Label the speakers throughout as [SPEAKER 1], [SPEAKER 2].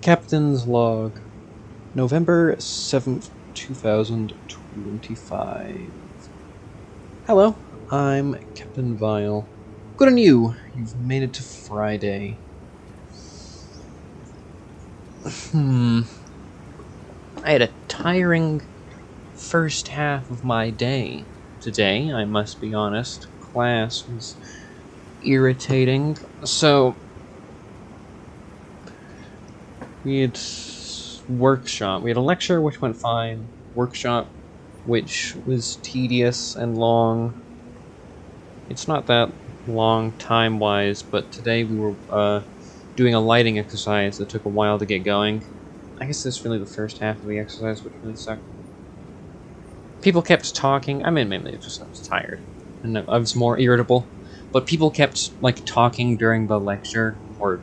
[SPEAKER 1] Captain's Log, November 7th, 2025. Hello, I'm Captain Vile. Good on you, you've made it to Friday. I had a tiring first half of my day today, I must be honest. Class was irritating, so we had workshop. We had a lecture, which went fine. Workshop, which was tedious and long. It's not that long time-wise, but today we were doing a lighting exercise that took a while to get going. I guess this is really the first half of the exercise, which really sucked. People kept talking. I mean, mainly just I was tired, and I was more irritable. But people kept talking during the lecture or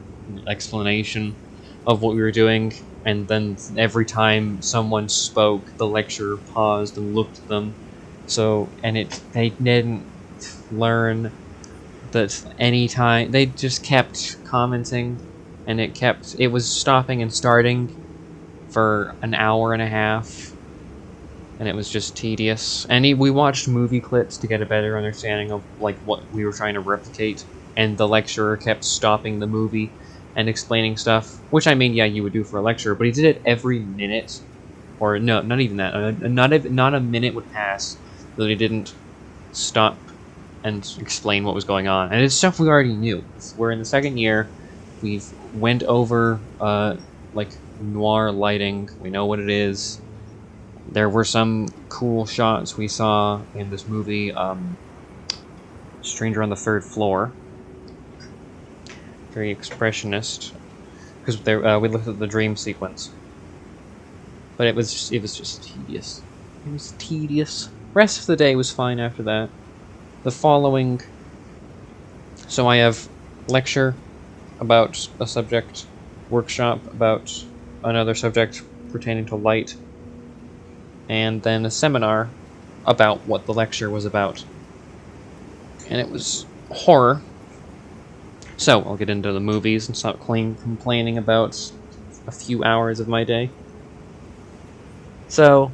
[SPEAKER 1] explanation of what we were doing, and then every time someone spoke, the lecturer paused and looked at them. They didn't learn that any time they just kept commenting, and it was stopping and starting for an hour and a half, and it was just tedious. And we watched movie clips to get a better understanding of what we were trying to replicate, and the lecturer kept stopping the movie and explaining stuff, which yeah, you would do for a lecture, but he did it every minute, or no, not even that. Not a minute would pass that he didn't stop and explain what was going on, and it's stuff we already knew. We're in the second year. We've went over noir lighting. We know what it is. There were some cool shots we saw in this movie, Stranger on the Third Floor. Very expressionist, because we looked at the dream sequence, but it was just tedious. It was tedious. Rest of the day was fine after that. The following, so I have lecture about a subject, workshop about another subject pertaining to light, and then a seminar about what the lecture was about, and it was horror. So, I'll get into the movies and stop complaining about a few hours of my day. So,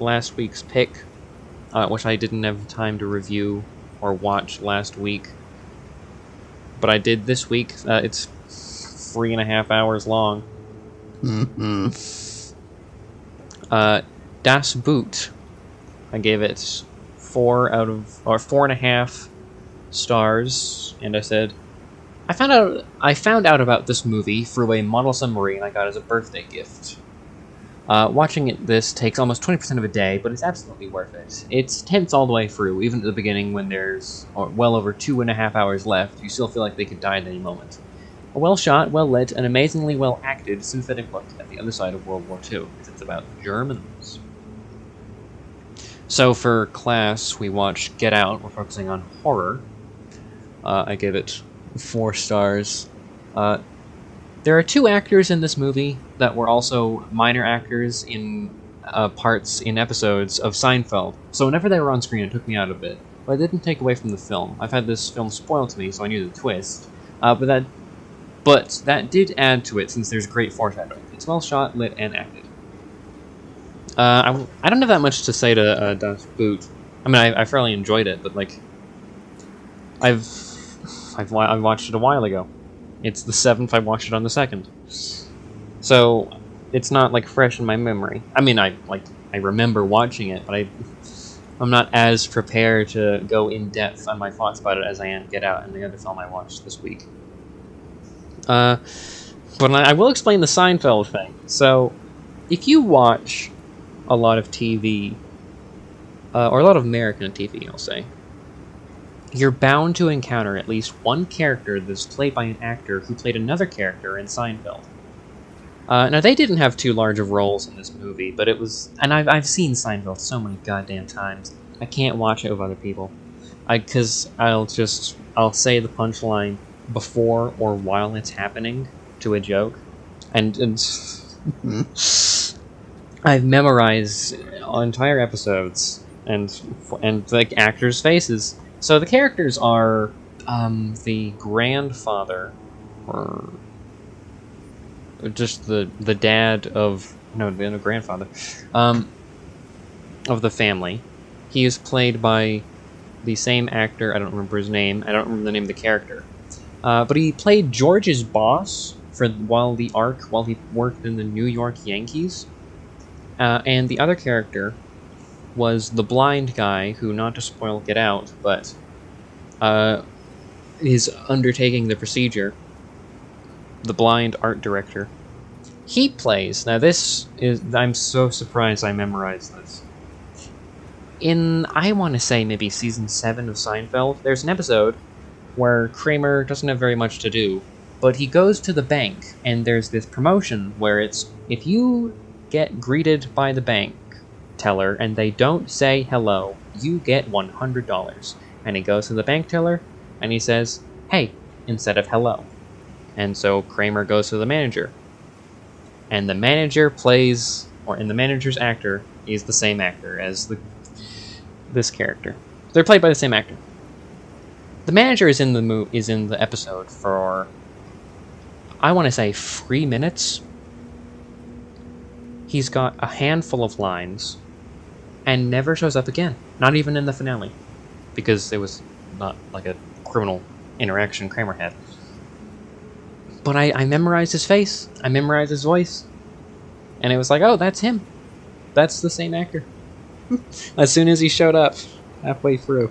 [SPEAKER 1] last week's pick, which I didn't have time to review or watch last week, but I did this week. It's 3.5 hours long. Das Boot. I gave it 4.5 stars, and I said, I found out about this movie through a model submarine I got as a birthday gift. Watching this takes almost 20% of a day, but it's absolutely worth it. It's tense all the way through, even at the beginning when there's well over 2.5 hours left. You still feel like they could die at any moment. A well-shot, well-lit, and amazingly well-acted synthetic look at the other side of World War II, because it's about Germans. So for class, we watched Get Out. We're focusing on horror. I gave it 4 stars. There are 2 actors in this movie that were also minor actors in parts in episodes of Seinfeld. So whenever they were on screen, it took me out a bit. But it didn't take away from the film. I've had this film spoiled to me, so I knew the twist. But that did add to it, since there's great foreshadowing. It's well shot, lit, and acted. I don't have that much to say to Das Boot. I mean, I fairly enjoyed it, but I watched it a while ago. It's the 7th, I watched it on the 2nd. So, it's not, fresh in my memory. I mean, I remember watching it, but I'm not as prepared to go in depth on my thoughts about it as I am Get Out and the other film I watched this week. But I will explain the Seinfeld thing. So, if you watch a lot of TV, or a lot of American TV, I'll say, you're bound to encounter at least one character that's played by an actor who played another character in Seinfeld. Now, they didn't have too large of roles in this movie, but it was... And I've seen Seinfeld so many goddamn times. I can't watch it with other people. Because I'll say the punchline before or while it's happening to a joke. And I've memorized entire episodes and actors' faces. So the characters are the grandfather, or just the dad of the grandfather, of the family. He is played by the same actor. I don't remember his name. I don't remember the name of the character. But he played George's boss while he worked in the New York Yankees. And the other character was the blind guy who, not to spoil Get Out, but is undertaking the procedure. The blind art director. He plays. Now this is. I'm so surprised I memorized this. I want to say maybe season 7 of Seinfeld, there's an episode where Kramer doesn't have very much to do, but he goes to the bank, and there's this promotion where it's, if you get greeted by the bank teller and they don't say hello, you get $100. And he goes to the bank teller, and he says, hey, instead of hello. And so Kramer goes to the manager. And the manager the manager's actor is the same actor as this character. They're played by the same actor. The manager is in the episode for, I want to say, 3 minutes. He's got a handful of lines and never shows up again. Not even in the finale. Because it was not like a criminal interaction Kramer had. But I memorized his face. I memorized his voice. And it was like, oh, that's him. That's the same actor. As soon as he showed up, halfway through.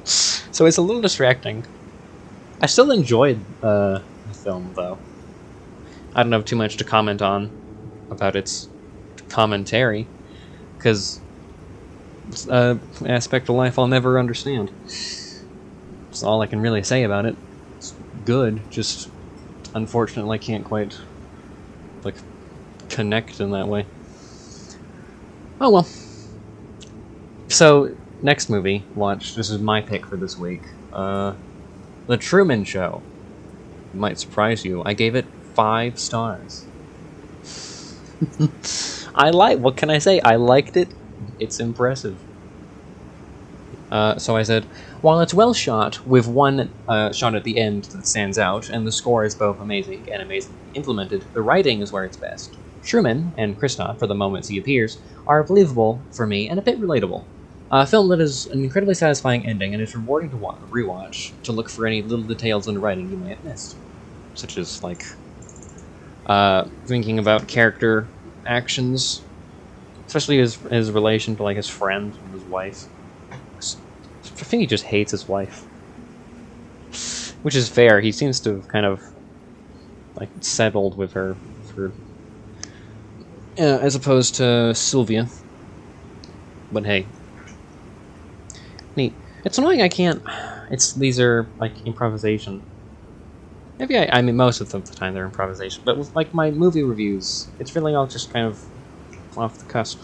[SPEAKER 1] So it's a little distracting. I still enjoyed the film, though. I don't have too much to comment on about its commentary, because it's an aspect of life I'll never understand. That's all I can really say about it. It's good, just unfortunately I can't quite connect in that way. Oh well. So, next movie, this is my pick for this week. The Truman Show. It might surprise you. I gave it 5 stars. What can I say? I liked it. It's impressive. So I said, while it's well shot, with one shot at the end that stands out, and the score is both amazing and amazingly implemented, the writing is where it's best. Truman, and Kristoff, for the moments he appears, are believable for me and a bit relatable. A film that has an incredibly satisfying ending and is rewarding to rewatch to look for any little details in the writing you may have missed. Such as, thinking about character actions, especially his relation to, his friend and his wife. I think he just hates his wife. Which is fair. He seems to have kind of, settled with her as opposed to Sylvia. But hey. Neat. It's annoying I can't... These are, improvisation. Maybe I mean, most of the time they're improvisation. But with, my movie reviews, it's really all just kind of off the cusp.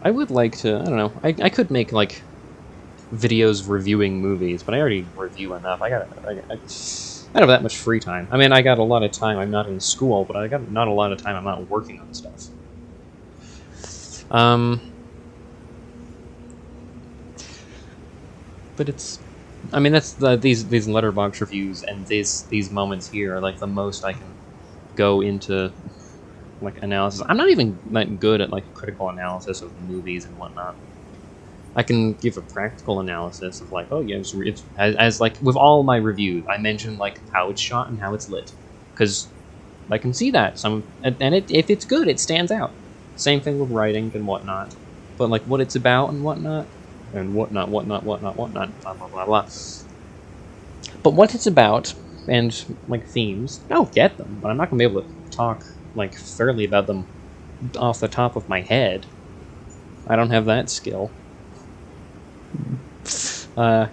[SPEAKER 1] I would like to... I don't know. I could make, videos reviewing movies, but I already review enough. I don't have that much free time. I mean, I got a lot of time I'm not in school, but I got not a lot of time I'm not working on stuff. But it's... I mean, that's these letterbox reviews and these moments here are, the most I can go into, analysis. I'm not even that good at, critical analysis of movies and whatnot. I can give a practical analysis of oh yeah, it's as with all my reviews, I mention how it's shot and how it's lit, because I can see that if it's good, it stands out. Same thing with writing and whatnot, but what it's about and whatnot, blah blah blah blah. But what it's about and themes, I'll get them, but I'm not gonna be able to talk fairly about them off the top of my head. I don't have that skill. But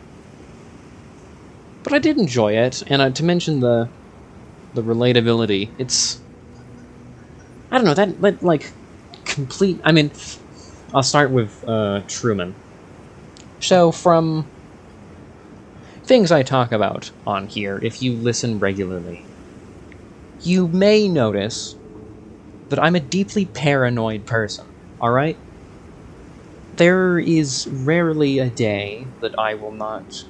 [SPEAKER 1] I did enjoy it, and to mention the relatability, it's... I don't know, that complete... I mean, I'll start with Truman. So, from things I talk about on here, if you listen regularly, you may notice that I'm a deeply paranoid person, alright? There is rarely a day that I will not,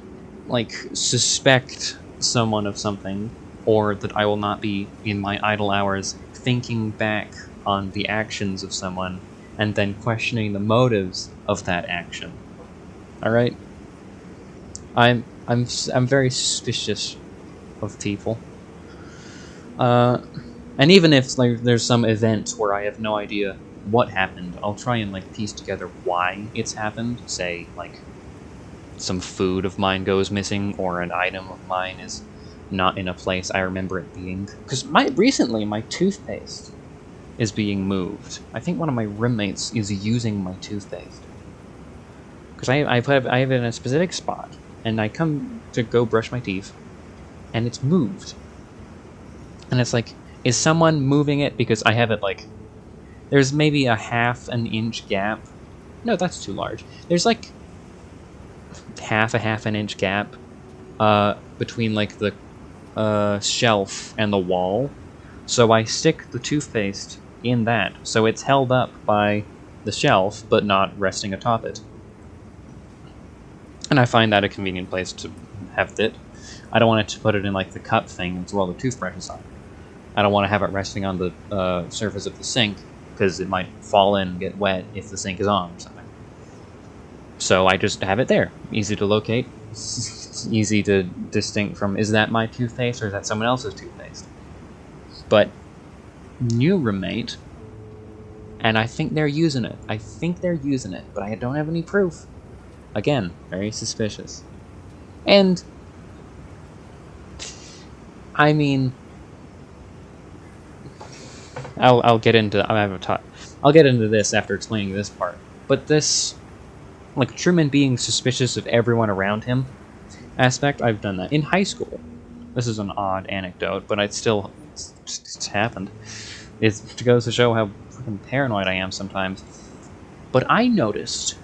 [SPEAKER 1] suspect someone of something or that I will not be, in my idle hours, thinking back on the actions of someone and then questioning the motives of that action. All right? I'm very suspicious of people. And even if like there's some event where I have no idea what happened, I'll try and like piece together why it's happened. Say like some food of mine goes missing, or an item of mine is not in a place I remember it being. Because recently my toothpaste is being moved. I think one of my roommates is using my toothpaste. Because I have it in a specific spot, and I come to go brush my teeth, and it's moved. And it's like, is someone moving it because I have it like... There's maybe a half an inch gap. No, that's too large. There's like half an inch gap between like the shelf and the wall. So I stick the toothpaste in that, so it's held up by the shelf, but not resting atop it. And I find that a convenient place to have it. I don't want it to put it in like the cup thing and throw all the toothbrushes on. I don't want to have it resting on the surface of the sink, because it might fall in and get wet if the sink is on or something. So I just have it there. Easy to locate. Easy to distinct from, is that my toothpaste or is that someone else's toothpaste? But new roommate, and I think they're using it. But I don't have any proof. Again, very suspicious. And I mean, I'll get into I'll get into this after explaining this part. But this, like, Truman being suspicious of everyone around him aspect, I've done that in high school. This is an odd anecdote, but it's happened. It goes to show how fucking paranoid I am sometimes. But I noticed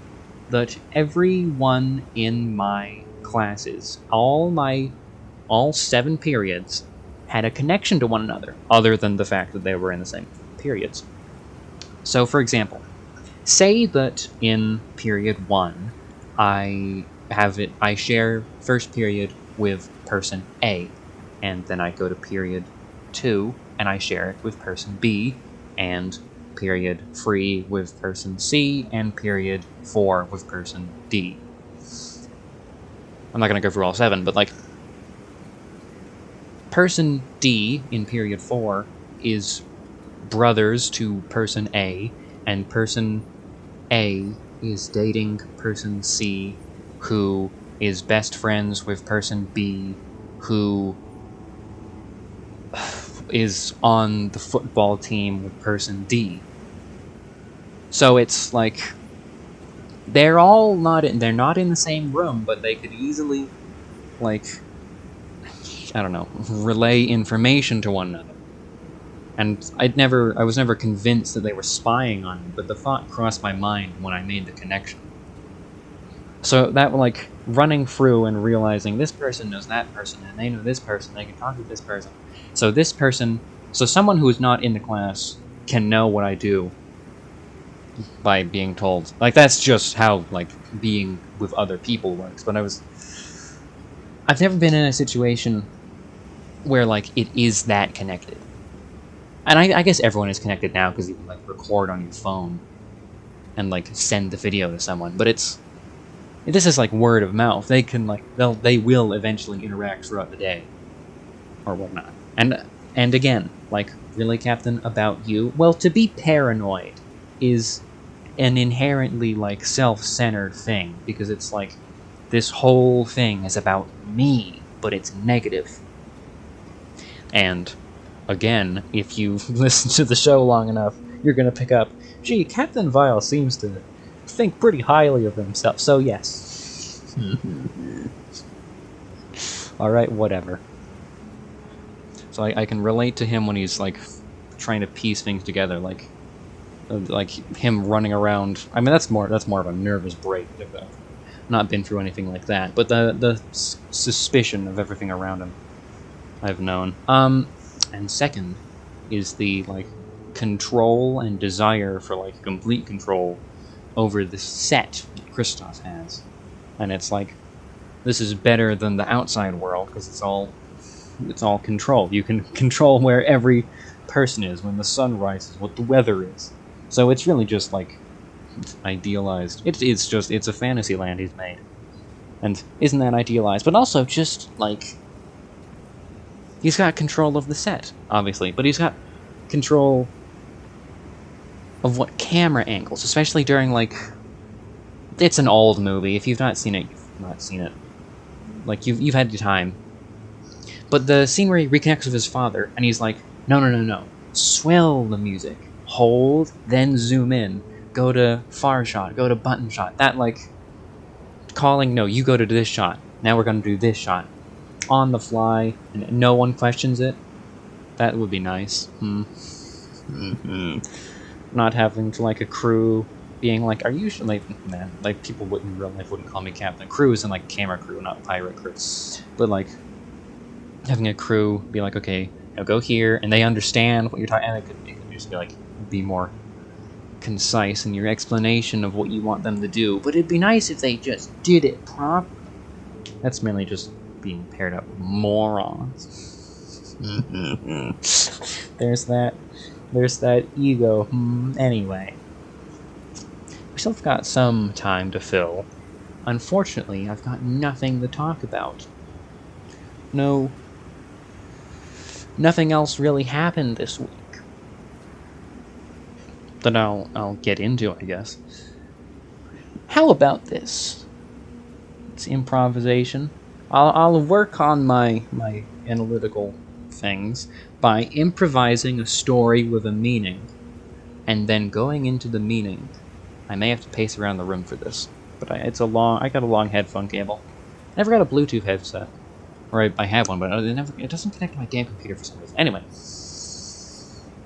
[SPEAKER 1] that everyone in my classes, all 7 periods, had a connection to one another, other than the fact that they were in the same periods. So, for example, say that in period 1, I share first period with person A, and then I go to period 2, and I share it with person B, and period 3 with person C, and period 4 with person D. I'm not going to go through all 7, but like, person D in period 4 is brothers to person A, and person A is dating person C, who is best friends with person B, who is on the football team with person D. So it's like, they're not in the same room, but they could easily, like, I don't know, relay information to one another. And I was never convinced that they were spying on me, but the thought crossed my mind when I made the connection. So that, like, running through and realizing this person knows that person, and they know this person, they can talk to this person. So someone who is not in the class can know what I do by being told. Like, that's just how, like, being with other people works. But I've never been in a situation where, like, it is that connected. And I guess everyone is connected now, because you can, like, record on your phone and, like, send the video to someone. But this is like word of mouth. They can, like, they will eventually interact throughout the day, or whatnot. And again, like, really, Captain, about you? Well, to be paranoid is an inherently, like, self-centered thing, because it's like, this whole thing is about me, but it's negative. And again, if you listen to the show long enough, you're gonna pick up, gee, Captain Vile seems to think pretty highly of himself, so yes. Alright, whatever. So I can relate to him when he's, like, trying to piece things together, like him running around. I mean, that's more of a nervous break. I've not been through anything like that, but the suspicion of everything around him I've known. And second is the, like, control and desire for, like, complete control over the set that Christos has. And it's like, this is better than the outside world, because it's all it's all control. You can control where every person is, when the sun rises, what the weather is. So it's really just like idealized. It's a fantasy land he's made. And isn't that idealized? But also just like he's got control of the set, obviously, but he's got control of what camera angles, especially during like it's an old movie. If you've not seen it, you've not seen it. Like you've had your time. But the scene where he reconnects with his father, and he's like, no. Swell the music. Hold, then zoom in. Go to far shot, go to button shot. That, like, calling, no, you go to this shot. Now we're gonna do this shot. On the fly, and no one questions it. That would be nice. Not having to, like, a crew being like, are you, like, man, like, people in real life wouldn't call me captain. Crew is in, like, camera crew, not pirate crew. But, like, having a crew be like, okay, now go here, and they understand what you're talking, and it could just be like, be more concise in your explanation of what you want them to do. But it'd be nice if they just did it properly. That's mainly just being paired up with morons. There's that ego. Anyway, we still have got some time to fill. Unfortunately, I've got nothing to talk about. No. Nothing else really happened this week that I'll get into, I guess. How about this? It's improvisation. I'll work on my analytical things by improvising a story with a meaning, and then going into the meaning. I may have to pace around the room for this, but I got a long headphone cable. I never got a Bluetooth headset. Or I have one, but it doesn't connect to my damn computer for some reason. Anyway.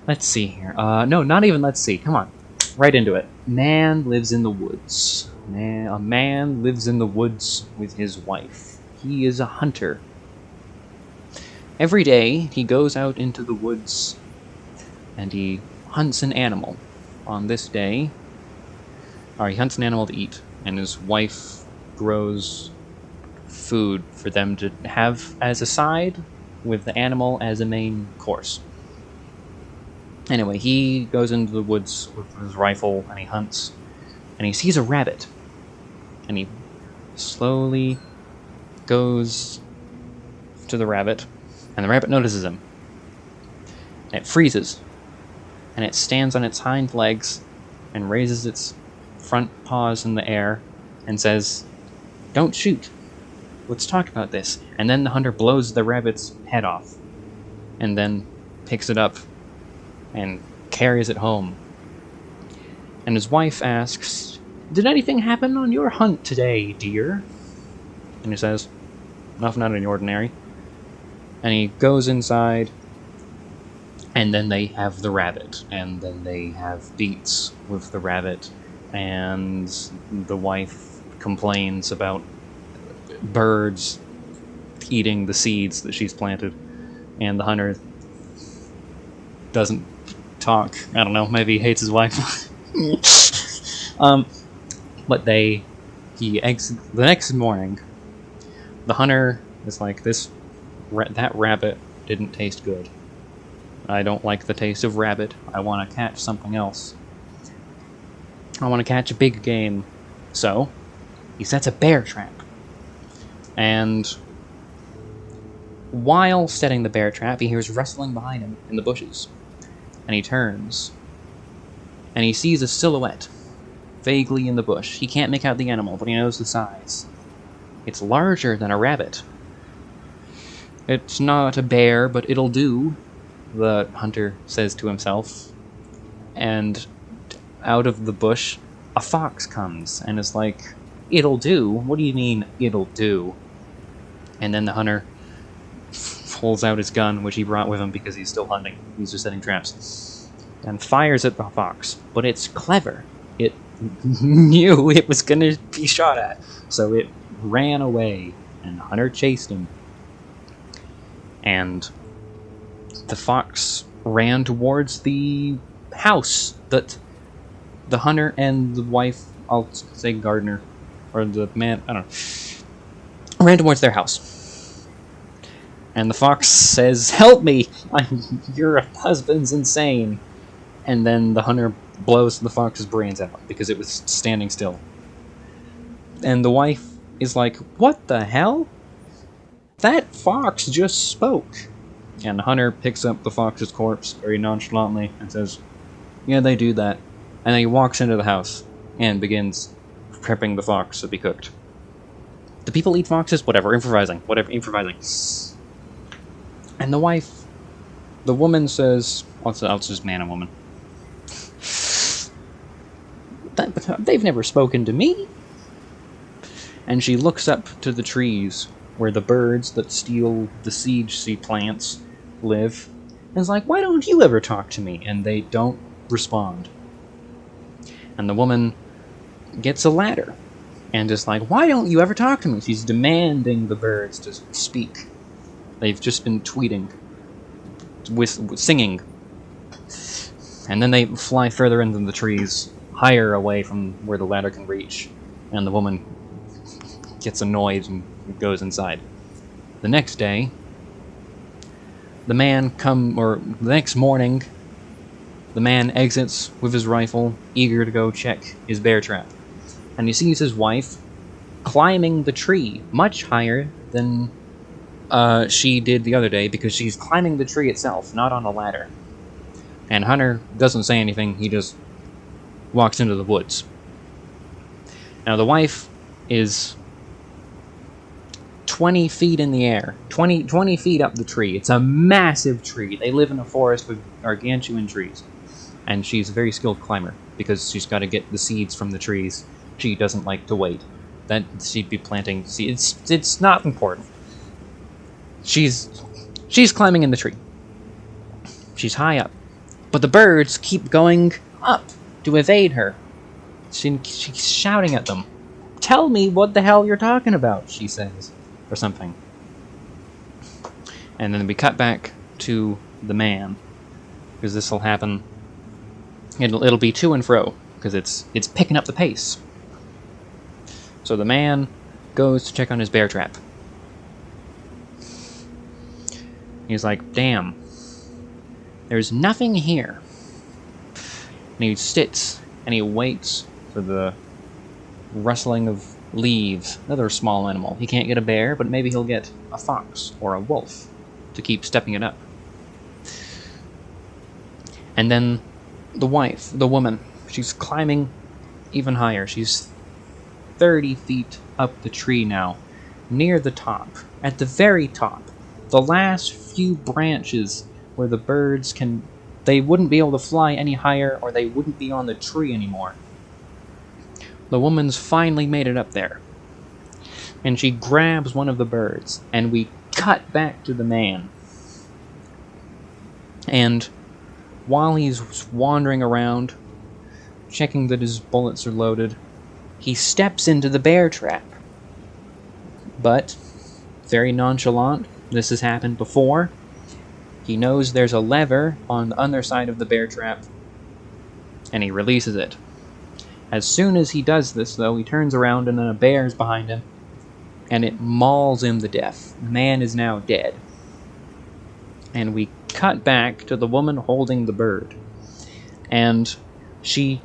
[SPEAKER 1] Let's see here. No, not even let's see. Come on. Right into it. Man lives in the woods. A man lives in the woods with his wife. He is a hunter. Every day, he goes out into the woods and he hunts an animal. On this day, he hunts an animal to eat, and his wife grows food for them to have as a side, with the animal as a main course. Anyway, he goes into the woods with his rifle, and he hunts, and he sees a rabbit, and he slowly goes to the rabbit, and the rabbit notices him, and it freezes, and it stands on its hind legs, and raises its front paws in the air, and says, "Don't shoot. Let's talk about this." And then the hunter blows the rabbit's head off, and then picks it up and carries it home. And his wife asks, "Did anything happen on your hunt today, dear?" And he says, "Nothing out of the ordinary." And he goes inside, and then they have the rabbit, and then they have beets with the rabbit, and the wife complains about birds eating the seeds that she's planted, and the hunter doesn't talk. I don't know, maybe he hates his wife. But the next morning, the hunter is like, that rabbit didn't taste good. I don't like the taste of rabbit. I want to catch something else. I want to catch a big game. So, he sets a bear trap. And while setting the bear trap, he hears rustling behind him in the bushes. And he turns. And he sees a silhouette vaguely in the bush. He can't make out the animal, but he knows the size. It's larger than a rabbit. It's not a bear, but it'll do, the hunter says to himself. And out of the bush, a fox comes and is like, "It'll do? What do you mean, it'll do?" And then the hunter pulls out his gun, which he brought with him because he's still hunting. He's just setting traps. And fires at the fox. But it's clever. It knew it was going to be shot at. So it ran away, and the hunter chased him. And the fox ran towards the house that the hunter and the wife, I'll say gardener, or the man, I don't know, ran towards their house.
[SPEAKER 2] And the fox says, "Help me! Your husband's insane." And then the hunter blows the fox's brains out because it was standing still. And the wife is like, "What the hell? That fox just spoke." And the hunter picks up the fox's corpse very nonchalantly and says, "Yeah, they do that." And then he walks into the house and begins prepping the fox to be cooked. Do people eat foxes? Whatever, improvising. And the woman says, I'll just man and woman. They've never spoken to me. And she looks up to the trees where the birds that steal the seed plants live, and is like, "Why don't you ever talk to me?" And they don't respond. And the woman gets a ladder and is like, "Why don't you ever talk to me?" She's demanding the birds to speak. They've just been tweeting, singing. And then they fly further into the trees, higher away from where the ladder can reach. And the woman gets annoyed and goes inside. The next day, the next morning, the man exits with his rifle, eager to go check his bear trap. And he sees his wife climbing the tree, much higher than she did the other day, because she's climbing the tree itself, not on a ladder. And Hunter doesn't say anything, he just walks into the woods. Now the wife is 20 feet in the air, 20 feet up the tree. It's a massive tree. They live in a forest with gargantuan trees. And she's a very skilled climber, because she's got to get the seeds from the trees. She doesn't like to wait. That she'd be planting seeds. It's not important. She's climbing in the tree. She's high up. But the birds keep going up to evade her. She's shouting at them. "Tell me what the hell you're talking about," she says, or something. And then we cut back to the man, because this will happen. It'll be to and fro, because it's picking up the pace. So the man goes to check on his bear trap. He's like, "Damn, there's nothing here." And he sits and he waits for the rustling of leaves. Another small animal. He can't get a bear, but maybe he'll get a fox or a wolf to keep stepping it up. And then the woman, she's climbing even higher. She's 30 feet up the tree now, near the top, at the very top. The last few branches where the birds they wouldn't be able to fly any higher, or they wouldn't be on the tree anymore. The woman's finally made it up there. And she grabs one of the birds, and we cut back to the man. And while he's wandering around, checking that his bullets are loaded, he steps into the bear trap. But, very nonchalant, this has happened before. He knows there's a lever on the underside of the bear trap, and he releases it. As soon as he does this, though, he turns around and then a bear's behind him, and it mauls him to death. The man is now dead. And we cut back to the woman holding the bird. And she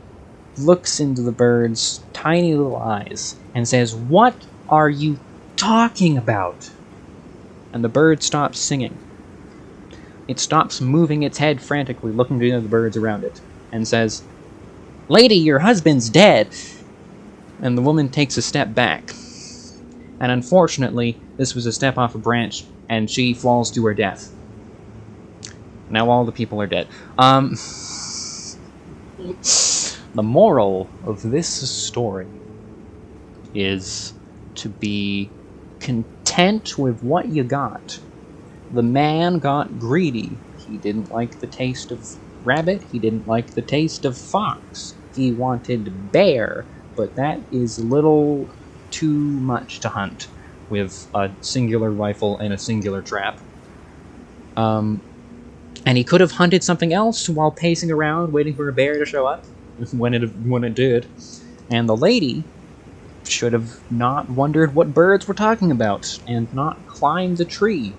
[SPEAKER 2] looks into the bird's tiny little eyes and says, "What are you talking about?" And the bird stops singing. It stops moving its head frantically, looking to the birds around it, and says, "Lady, your husband's dead." And the woman takes a step back. And unfortunately, this was a step off a branch, and she falls to her death. Now all the people are dead. The moral of this story is to be content with what you got. The man got greedy. He didn't like the taste of rabbit. He didn't like the taste of fox. He wanted bear, but that is a little too much to hunt with a singular rifle and a singular trap. And he could have hunted something else while pacing around waiting for a bear to show up when it did. And the lady should have not wondered what birds were talking about and not climbed the tree.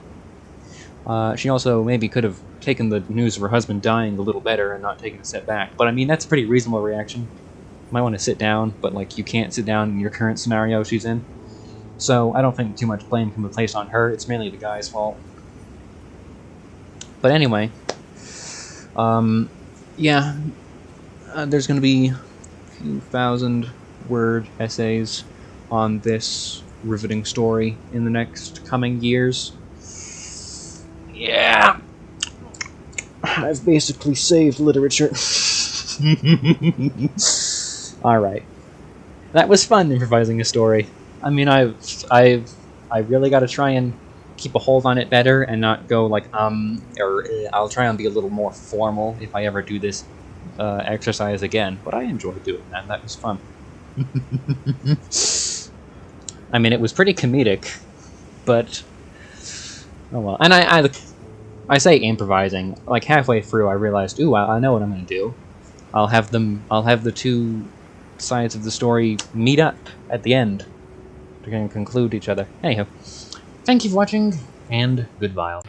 [SPEAKER 2] She also maybe could have taken the news of her husband dying a little better and not taken a step back. But I mean, that's a pretty reasonable reaction. Might want to sit down, but like you can't sit down in your current scenario she's in. So I don't think too much blame can be placed on her. It's mainly the guy's fault. But anyway, yeah, there's going to be a few thousand-word essays on this riveting story in the next coming years. Yeah, I've basically saved literature. Alright. That was fun, improvising a story. I mean, I really got to try and keep a hold on it better and not go like, I'll try and be a little more formal if I ever do this exercise again. But I enjoyed doing that. That was fun. I mean, it was pretty comedic, but oh well. And I say improvising. Like halfway through, I realized, ooh, I know what I'm going to do. I'll have the two sides of the story meet up at the end to conclude each other. Anyhow, thank you for watching, and goodbye.